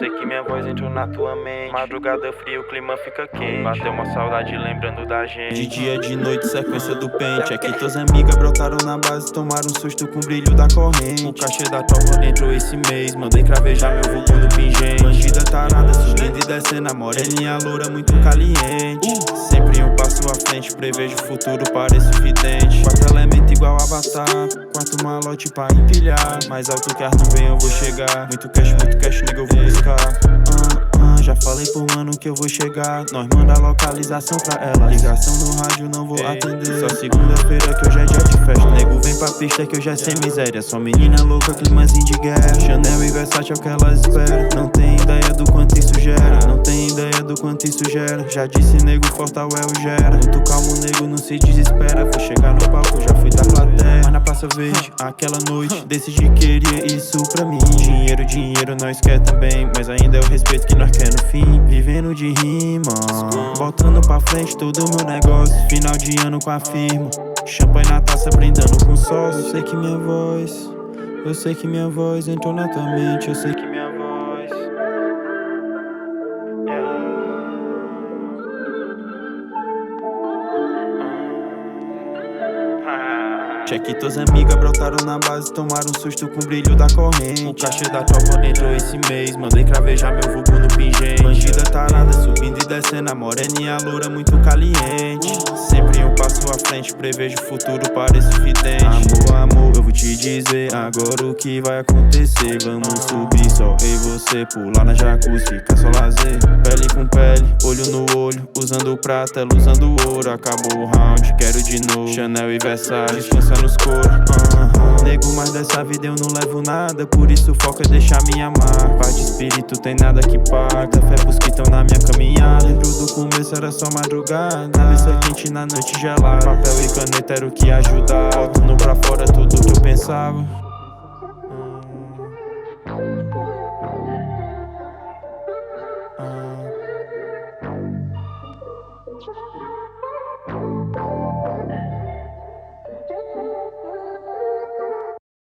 sei que minha voz entrou na tua mente. Madrugada fria, o clima fica quente. Bateu uma saudade lembrando da gente. De dia, de noite, sequência do pente. Aqui tuas amigas brotaram na base, tomaram um susto com o brilho da corrente. O cachê da tropa entrou esse mês, mandei cravejar meu vulcão do pingente. Bandida tarada, subindo e descendo, a moreninha loura muito caliente. Sempre um passo à frente, prevejo o futuro, pareço vidente. Quatro elementos igual Avatar, quatro malote pra empilhar. Mais alto que as nuvens eu vou chegar. Muito cash, nigga, eu vou buscar. Já falei pro mano que eu vou chegar. Nós manda a localização pra ela. Ligação no rádio, não vou atender. Só segunda-feira que hoje é dia de festa. Nego vem pra pista que hoje é sem miséria. Só menina louca, climazinho de guerra. Chanel e Versace é o que elas esperam. Não tem ideia do quanto isso gera. Não tem ideia do quanto isso gera. Já disse nego, Fortal é o gera. Muito calmo, nego, não se desespera. Vou chegar no palco, já fui da plateia. Mas na Praça Verde, aquela noite, decidi que queria isso pra mim. Dinheiro nós quer também, mas ainda é o respeito que nós quer no fim. Vivendo de rima, botando pra frente todo o meu negócio. Final de ano com a firma, champanhe na taça, brindando com sócio. Eu sei que minha voz entrou na tua mente. Eu sei que minha voz Cheque, tuas amigas brotaram na base, tomaram um susto com o brilho da corrente. O cachê da tropa entrou esse mês, mandei cravejar meu vulgo no pingente. Bandida tarada, subindo e descendo, a moreninha loura muito caliente. Sempre um passo à frente, prevejo o futuro, pareço vidente. Amor, eu vou te dizer agora o que vai acontecer. Vamos subir só eu e você, pular na jacuzzi, fica só lazer. Pele com pele, olho no olho, usando prata, ela usando ouro. Acabou o round, quero de novo. Chanel e Versace, descansa nos coros. Nego, mas dessa vida eu não levo nada, por isso foca é deixar me amar. Paz de espírito, tem nada que parta. Fé pros que tão na minha caminhada. Lembro do começo, era só madrugada. Cabeça quente na noite gelada. Papel e caneta era o que ajudava. Botando pra fora tudo que eu pensava.